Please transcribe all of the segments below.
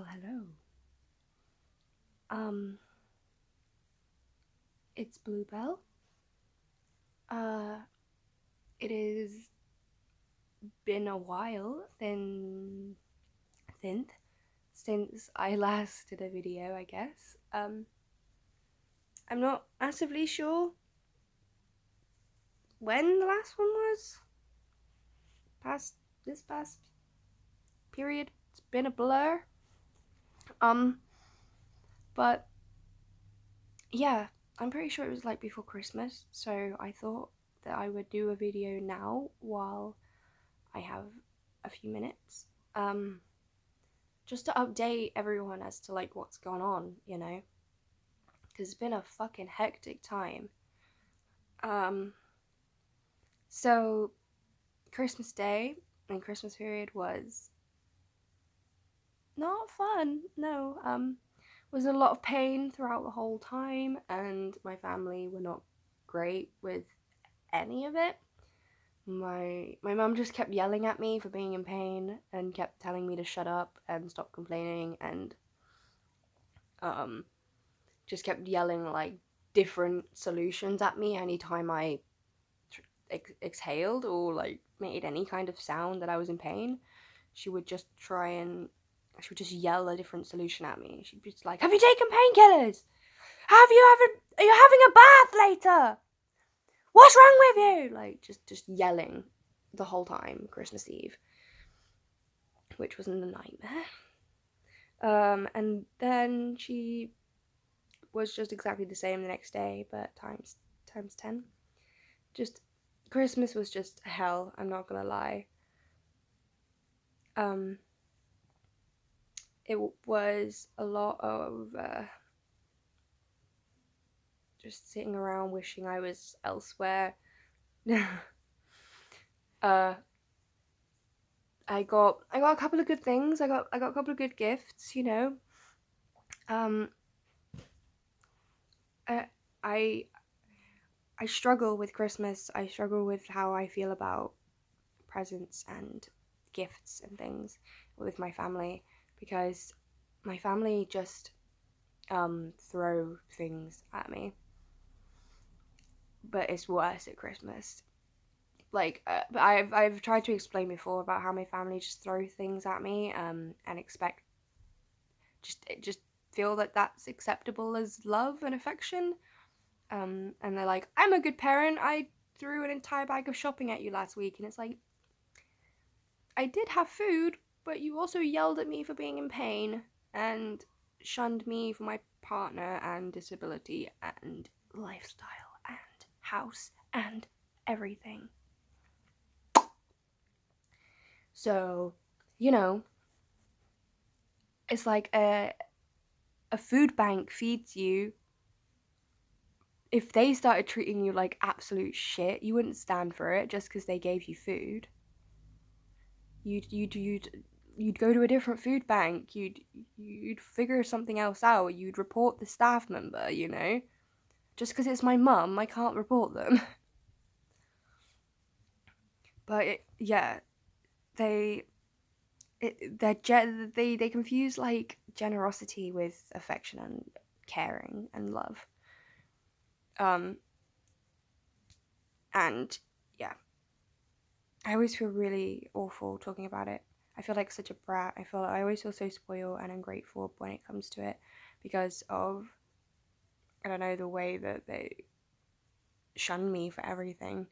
Well, hello. It's Bluebell. It has been a while since I last did a video, I guess. I'm not massively sure when the last one was. This past period, it's been a blur. But yeah, I'm pretty sure it was like before Christmas, so I thought that I would do a video now while I have a few minutes. Just to update everyone as to like what's gone on, because it's been a fucking hectic time. So Christmas Day and Christmas period was not fun. No, was a lot of pain throughout the whole time, and my family were not great with any of it. My mum just kept yelling at me for being in pain and kept telling me to shut up and stop complaining, and just kept yelling like different solutions at me anytime I exhaled or like made any kind of sound that I was in pain. She would just yell a different solution at me. She'd be like, "Have you taken painkillers? Are you having a bath later? What's wrong with you?" Like just yelling the whole time, Christmas Eve, which was a nightmare. And then she was just exactly the same the next day, but times 10. Just Christmas was just hell, I'm not gonna lie. It was a lot of just sitting around wishing I was elsewhere. I got a couple of good things. I got a couple of good gifts, I struggle with Christmas. I struggle with how I feel about presents and gifts and things with my family, because my family just throw things at me, but it's worse at Christmas. Like I've tried to explain before about how my family just throw things at me and expect just feel that that's acceptable as love and affection. And they're like, "I'm a good parent. I threw an entire bag of shopping at you last week," and it's like, I did have food, but you also yelled at me for being in pain and shunned me for my partner and disability and lifestyle and house and everything. So, it's like a food bank feeds you. If they started treating you like absolute shit, you wouldn't stand for it just because they gave you food. You'd go to a different food bank. You'd figure something else out. You'd report the staff member. Just because it's my mum, I can't report them. But they confuse like generosity with affection and caring and love. And yeah, I always feel really awful talking about it. I feel like such a brat. I always feel so spoiled and ungrateful when it comes to it, because of, I don't know, the way that they shun me for everything.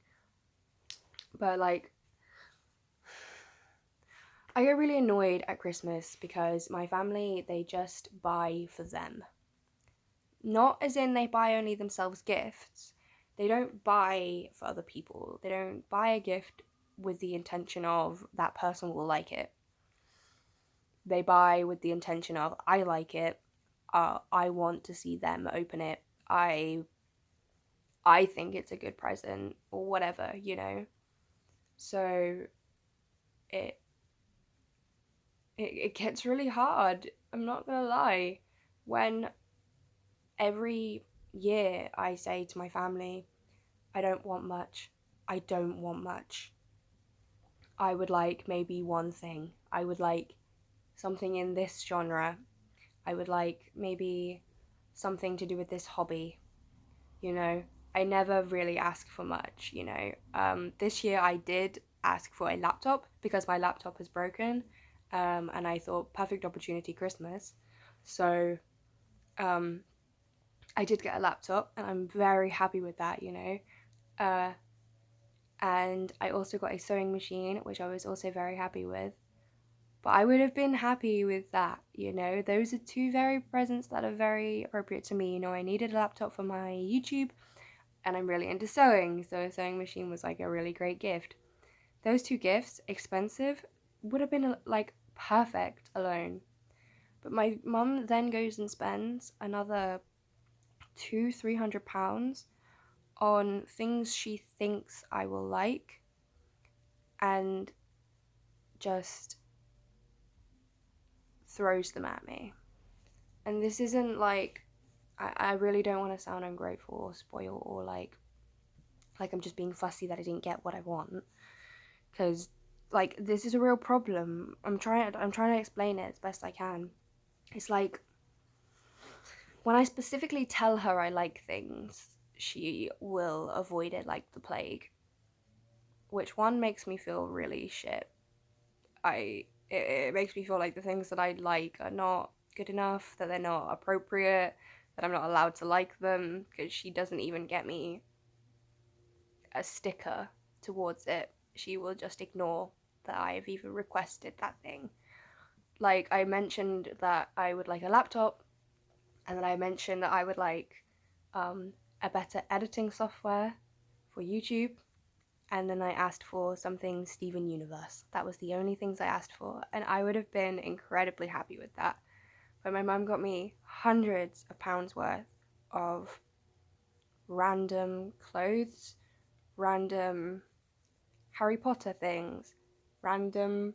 But like, I get really annoyed at Christmas because my family, they just buy for them. Not as in they buy only themselves gifts. They don't buy for other people. They don't buy a gift with the intention of that person will like it. They buy with the intention of, I like it. I want to see them open it. I think it's a good present or whatever, So it gets really hard. I'm not gonna lie. When every year I say to my family, I don't want much. I don't want much. I would like maybe one thing. I would like something in this genre. I would like maybe something to do with this hobby, you know. I never really ask for much, you know. This year I did ask for a laptop because my laptop is broken, and I thought perfect opportunity Christmas. So I did get a laptop, and I'm very happy with that, you know. Uh, and I also got a sewing machine, which I was also very happy with. But I would have been happy with that, you know. Those are two very presents that are very appropriate to me. You know, I needed a laptop for my YouTube, and I'm really into sewing, so a sewing machine was like a really great gift. Those two gifts, expensive, would have been like perfect alone. But my mum then goes and spends another £200-300 on things she thinks I will like, and just throws them at me. And this isn't like, I really don't want to sound ungrateful or spoiled or like I'm just being fussy that I didn't get what I want, because like this is a real problem. I'm trying to explain it as best I can. It's like when I specifically tell her I like things, she will avoid it like the plague, which one makes me feel really shit. It makes me feel like the things that I like are not good enough, that they're not appropriate, that I'm not allowed to like them, because she doesn't even get me a sticker towards it. She will just ignore that I have even requested that thing. Like, I mentioned that I would like a laptop, and then I mentioned that I would like a better editing software for YouTube, and then I asked for something Steven Universe. That was the only things I asked for, and I would have been incredibly happy with that. But my mum got me hundreds of pounds worth of random clothes, random Harry Potter things, random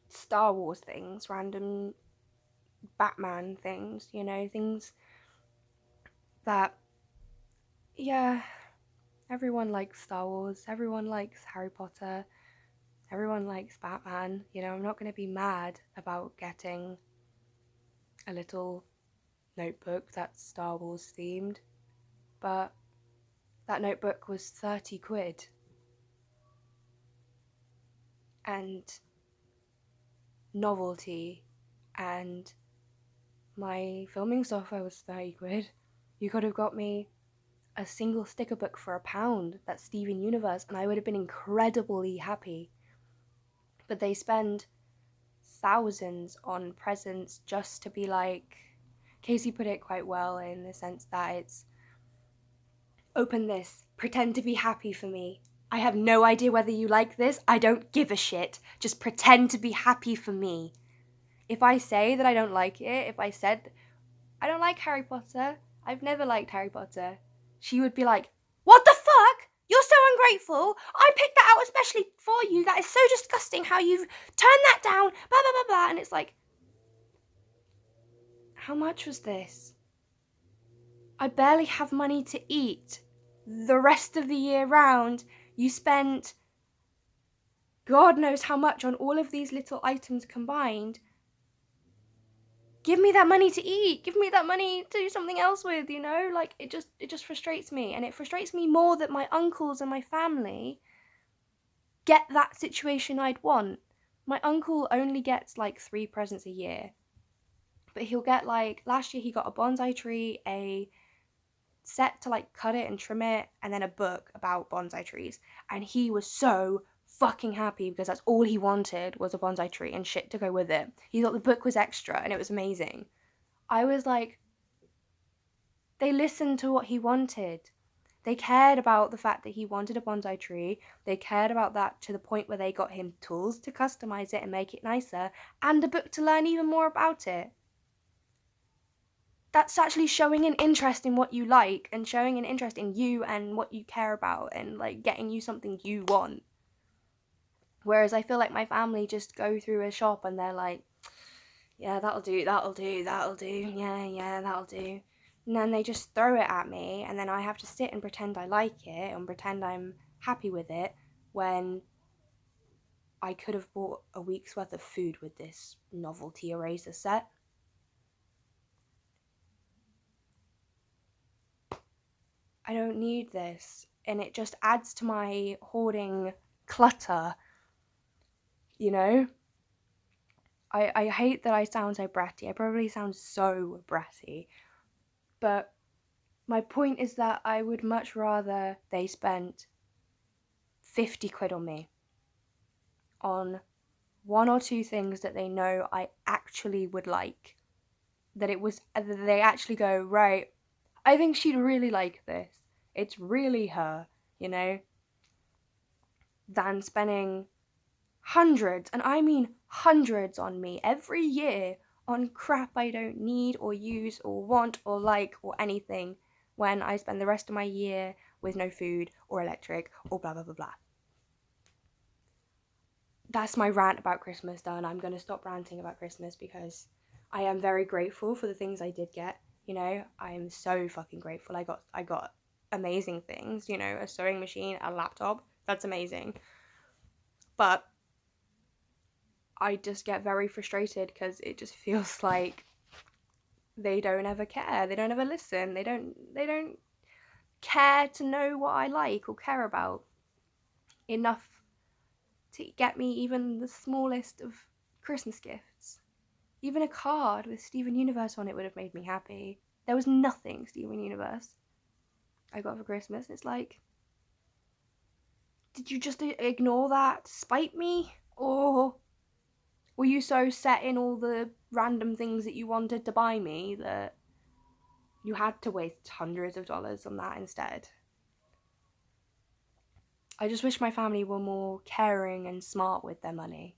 Star Wars things, random Batman things, you know, things that, yeah, everyone likes Star Wars, everyone likes Harry Potter, everyone likes Batman. You know, I'm not going to be mad about getting a little notebook that's Star Wars themed, but that notebook was 30 quid. And novelty and my filming software was 30 quid. You could have got me a single sticker book for £1 that's Steven Universe, and I would have been incredibly happy. But they spend thousands on presents just to be like, Casey put it quite well in the sense that it's, open this, pretend to be happy for me. I have no idea whether you like this, I don't give a shit. Just pretend to be happy for me. If I say that I don't like it, if I said I don't like Harry Potter, I've never liked Harry Potter, she would be like, what the fuck? You're so ungrateful. I picked that out especially for you. That is so disgusting how you've turned that down, blah, blah, blah, blah. And it's like, how much was this? I barely have money to eat the rest of the year round. You spent God knows how much on all of these little items combined. Give me that money to eat. Give me that money to do something else with, you know? Like, it just frustrates me. And it frustrates me more that my uncles and my family get that situation I'd want. My uncle only gets like 3 presents a year. But he'll get like, last year he got a bonsai tree, a set to like cut it and trim it, and then a book about bonsai trees. And he was so fucking happy because that's all he wanted was a bonsai tree and shit to go with it. He thought the book was extra and it was amazing. I was like, they listened to what he wanted. They cared about the fact that he wanted a bonsai tree. They cared about that to the point where they got him tools to customize it and make it nicer, and a book to learn even more about it. That's actually showing an interest in what you like and showing an interest in you and what you care about and like getting you something you want. Whereas I feel like my family just go through a shop and they're like, yeah, that'll do, yeah, that'll do. And then they just throw it at me, and then I have to sit and pretend I like it and pretend I'm happy with it when I could have bought a week's worth of food with this novelty eraser set. I don't need this, and it just adds to my hoarding clutter, you know? I hate that I sound so bratty. I probably sound so bratty. But my point is that I would much rather they spent 50 quid on me, on one or two things that they know I actually would like. That they actually go, right, I think she'd really like this. It's really her, you know? Than spending hundreds, and I mean hundreds, on me every year on crap I don't need or use or want or like or anything, when I spend the rest of my year with no food or electric or blah blah blah blah. That's my rant about Christmas done. I'm going to stop ranting about Christmas because I am very grateful for the things I did get. You know, I am so fucking grateful. I got amazing things, you know, a sewing machine, a laptop. That's amazing. But I just get very frustrated because it just feels like they don't ever care. They don't ever listen. They don't care to know what I like or care about enough to get me even the smallest of Christmas gifts. Even a card with Steven Universe on it would have made me happy. There was nothing Steven Universe I got for Christmas. It's like, did you just ignore that to spite me? Or were you so set in all the random things that you wanted to buy me that you had to waste hundreds of dollars on that instead? I just wish my family were more caring and smart with their money,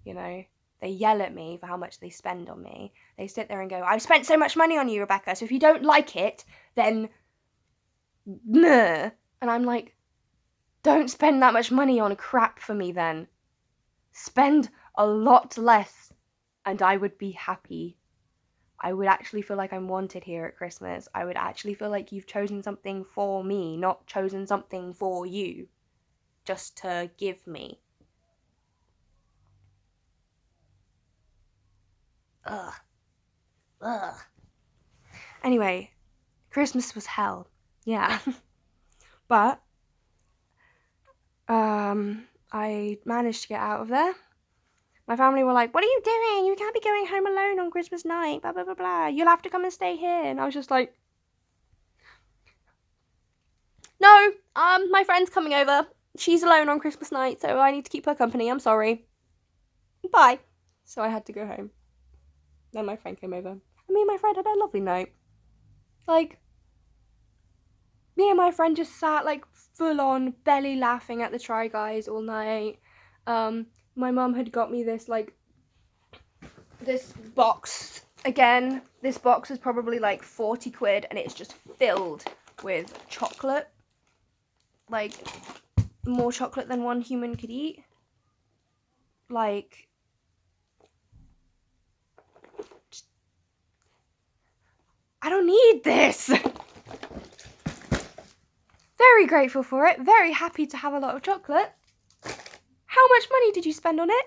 you know? They yell at me for how much they spend on me. They sit there and go, I've spent so much money on you, Rebecca, so if you don't like it, then... Meh. And I'm like, don't spend that much money on crap for me then. Spend a lot less and I would be happy. I would actually feel like I'm wanted here at Christmas. I would actually feel like you've chosen something for me, not chosen something for you, just to give me. Ugh. Anyway, Christmas was hell. Yeah. But I managed to get out of there. My family were like, what are you doing? You can't be going home alone on Christmas night, blah blah blah blah. You'll have to come and stay here. And I was just like, no, my friend's coming over. She's alone on Christmas night, so I need to keep her company. I'm sorry. Bye. So I had to go home. Then my friend came over. And me and my friend had a lovely night. Like, me and my friend just sat like full on belly laughing at the Try Guys all night. My mum had got me this box again. This box is probably like 40 quid and it's just filled with chocolate. Like, more chocolate than one human could eat. Like, I don't need this. Very grateful for it. Very happy to have a lot of chocolate. How much money did you spend on it?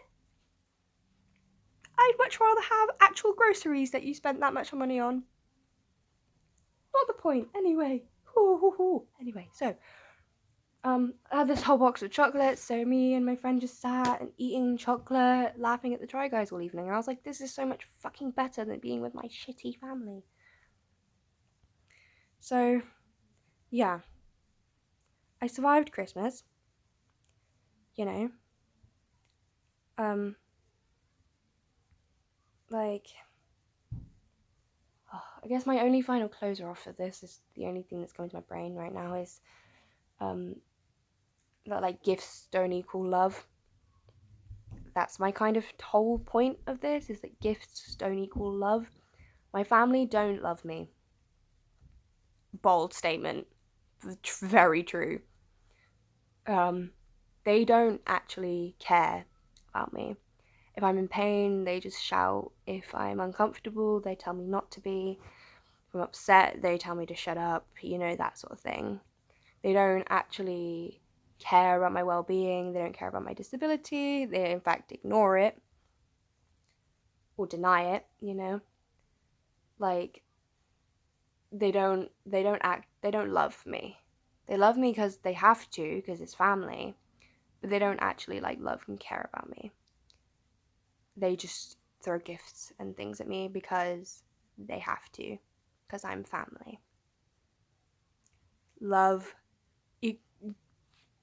I'd much rather have actual groceries that you spent that much money on. Not the point. Anyway. Anyway, so I had this whole box of chocolates, so me and my friend just sat and eating chocolate, laughing at the Try Guys all evening. And I was like, this is so much fucking better than being with my shitty family. So, yeah. I survived Christmas. You know. Like, I guess my only final closer off of this is the only thing that's going to my brain right now is that like gifts don't equal love. That's my kind of whole point of this, is that gifts don't equal love. My family don't love me. Bold statement. Very true. They don't actually care about me. If I'm in pain, they just shout. If I'm uncomfortable, they tell me not to be. If I'm upset, they tell me to shut up, you know, that sort of thing. They don't actually care about my well-being. They don't care about my disability. They in fact ignore it or deny it, you know. Like, they don't love me. They love me because they have to, because it's family, but they don't actually like love and care about me. They just throw gifts and things at me because they have to, because I'm family.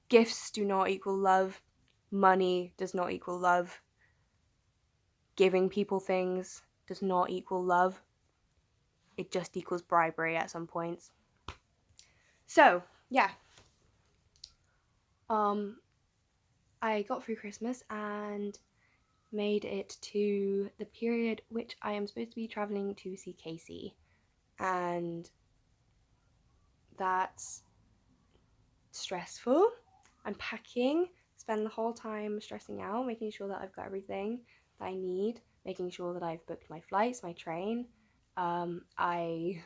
Gifts do not equal love. Money does not equal love. Giving people things does not equal love. It just equals bribery at some points. So, yeah. I got through Christmas and made it to the period which I am supposed to be traveling to see Casey. And that's stressful. I'm packing, spend the whole time stressing out, making sure that I've got everything that I need, making sure that I've booked my flights, my train. I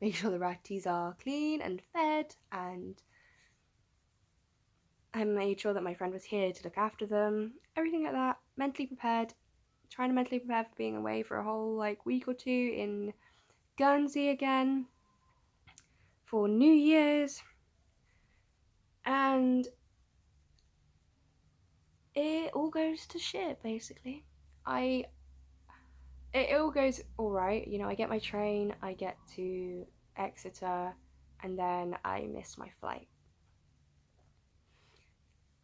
make sure the ratties are clean and fed, and I made sure that my friend was here to look after them. Everything like that. Mentally prepared. Trying to mentally prepare for being away for a whole week or two in Guernsey again for New Year's. And it all goes to shit, basically. It all goes alright, you know, I get my train, I get to Exeter, and then I miss my flight.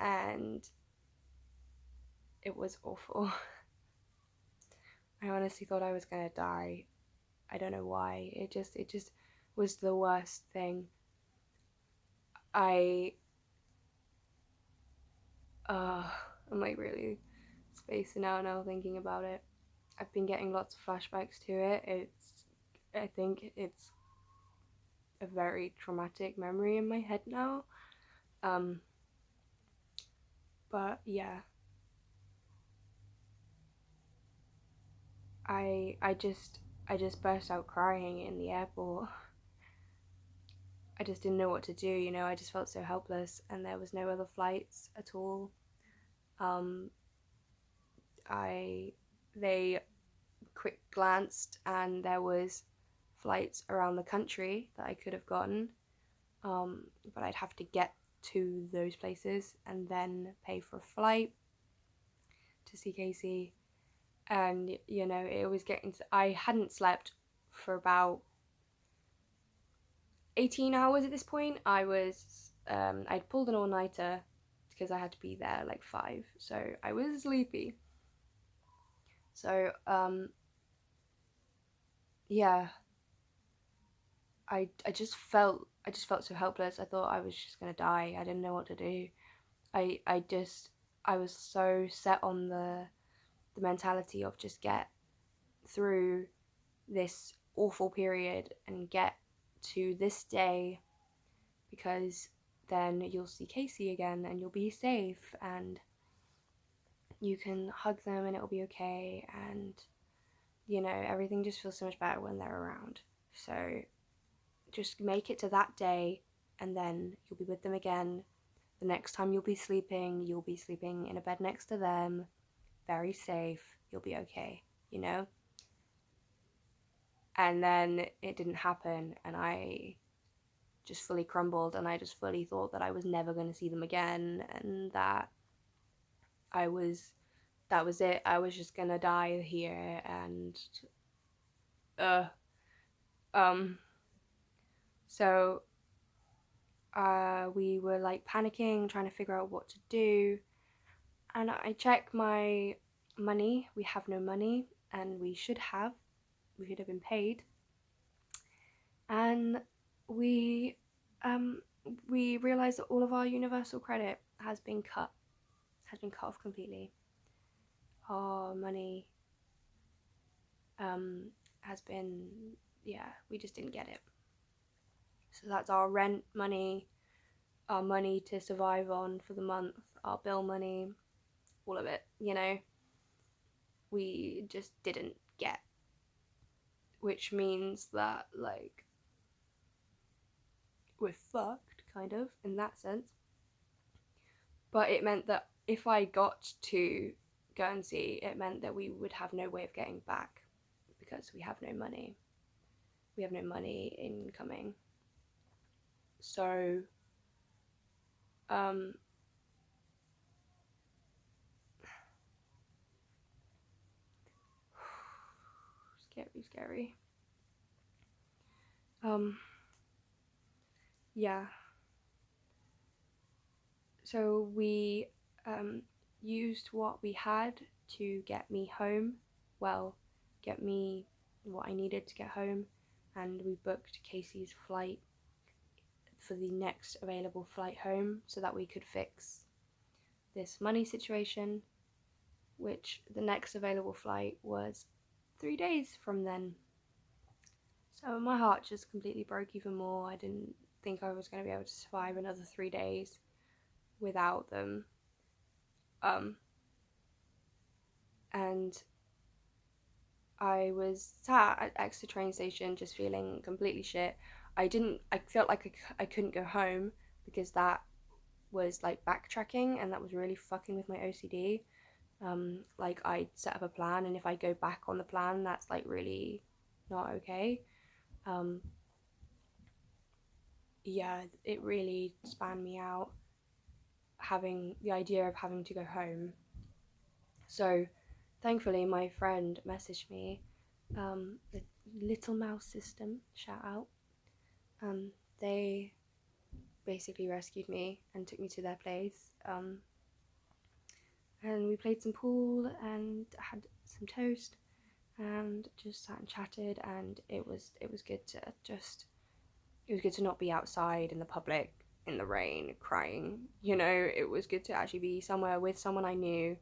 And it was awful. I honestly thought I was gonna die. I don't know why. It just was the worst thing. I'm really spacing out now thinking about it. I've been getting lots of flashbacks to it. I think it's a very traumatic memory in my head now. But yeah. I just burst out crying in the airport. I just didn't know what to do, you know, I just felt so helpless, and there was no other flights at all. They quick glanced and there was flights around the country that I could have gotten, but I'd have to get to those places and then pay for a flight to see Casey. And you know, it was getting to, I hadn't slept for about 18 hours at this point. I'd pulled an all-nighter because I had to be there 5, so I was sleepy. So yeah, I just felt so helpless. I thought I was just gonna die. I didn't know what to do. I was so set on the mentality of just get through this awful period and get to this day, because then you'll see Casey again and you'll be safe and you can hug them and it'll be okay, and you know, everything just feels so much better when they're around. So just make it to that day and then you'll be with them again. The next time you'll be sleeping in a bed next to them, very safe, you'll be okay, you know? And then it didn't happen, and I just fully crumbled, and I just fully thought that I was never going to see them again, and that was it. I was just going to die here, and so we were panicking, trying to figure out what to do, and I check my money. We have no money, and we should have been paid, and we realized that all of our universal credit has been cut off completely. Our money has been, we just didn't get it. So that's our rent money, our money to survive on for the month, our bill money, all of it, you know, we just didn't get. Which means that we're fucked, kind of, in that sense. but it meant that if I got to Guernsey, it meant that we would have no way of getting back because we have no money. We have no money incoming. So, scary. Yeah. So we used what we had to get me home. Well, get me what I needed to get home, and we booked Casey's flight for the next available flight home so that we could fix this money situation, which the next available flight was 3 days from then. So my heart just completely broke even more. I didn't think I was going to be able to survive another 3 days without them. And I was sat at Exeter train station just feeling completely shit. I felt like I couldn't go home because that was like backtracking, and that was really fucking with my OCD. Like I set up a plan, and if I go back on the plan, that's like really not okay. Yeah, it really spanned me out having the idea of having to go home. So thankfully my friend messaged me, the Little Mouse System, shout out. They basically rescued me and took me to their place. And we played some pool and had some toast and just sat and chatted, and it was good to not be outside in the public in the rain crying. It was good to actually be somewhere with someone I knew,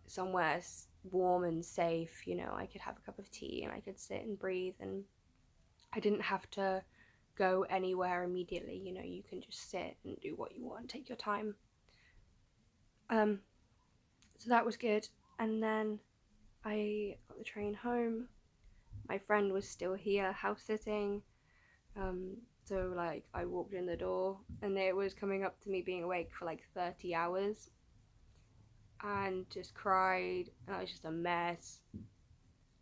somewhere warm and safe. I could have a cup of tea and I could sit and breathe, and I didn't have to go anywhere immediately. You can just sit and do what you want, take your time. So that was good. And then I got the train home. My friend was still here house sitting. So like I walked in the door and it was coming up to me being awake for like 30 hours and just cried, and I was just a mess.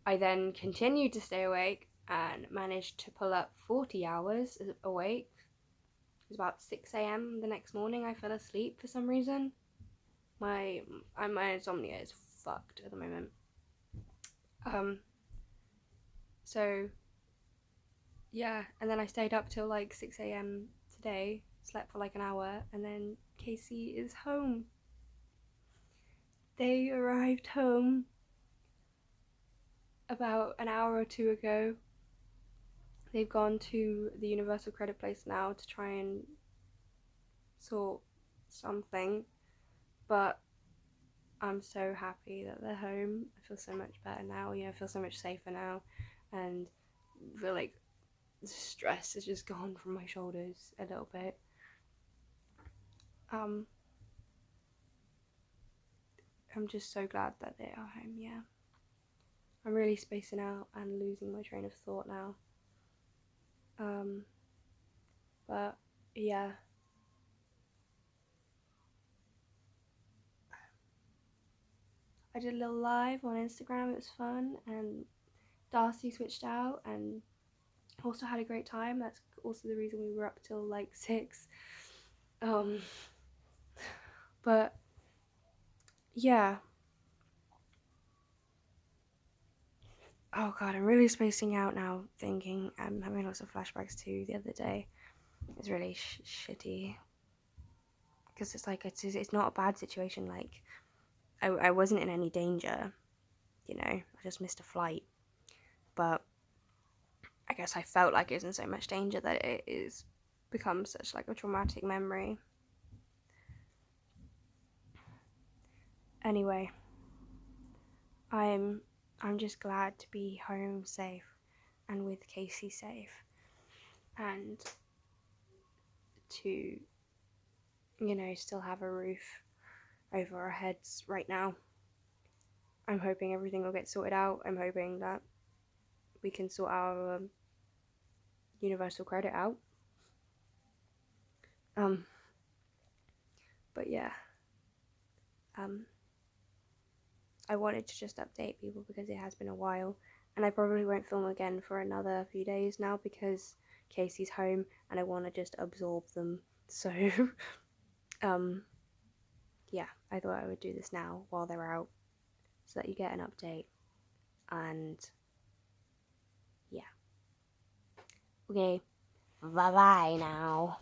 I then continued to stay awake and managed to pull up 40 hours awake. It was about 6 a.m. the next morning. I fell asleep for some reason. My insomnia is fucked at the moment. So yeah, and then I stayed up till like 6 a.m. today, slept for like an hour, and then Casey is home. They arrived home about an hour or two ago. They've gone to the Universal Credit Place now to try and sort something, but I'm so happy that they're home. I feel so much better now. I feel so much safer now, and I feel like the stress has just gone from my shoulders a little bit. I'm just so glad that they are home. Yeah, I'm really spacing out and losing my train of thought now. But yeah, I did a little live on Instagram. It was fun, and Darcy switched out and also had a great time. That's also the reason we were up till like 6. But yeah. Oh god, I'm really spacing out now, thinking I'm having lots of flashbacks to the other day. It's really shitty because it's like it's not a bad situation. Like I wasn't in any danger, I just missed a flight, but I guess I felt like it was in so much danger that it is become such like a traumatic memory. Anyway, I'm just glad to be home safe and with Casey safe, and to still have a roof over our heads right now. I'm hoping everything will get sorted out. I'm hoping that we can sort our universal credit out. But yeah, I wanted to just update people because it has been a while, and I probably won't film again for another few days now because Casey's home and I want to just absorb them. So yeah, I thought I would do this now while they're out so that you get an update. And yeah, okay, bye bye now.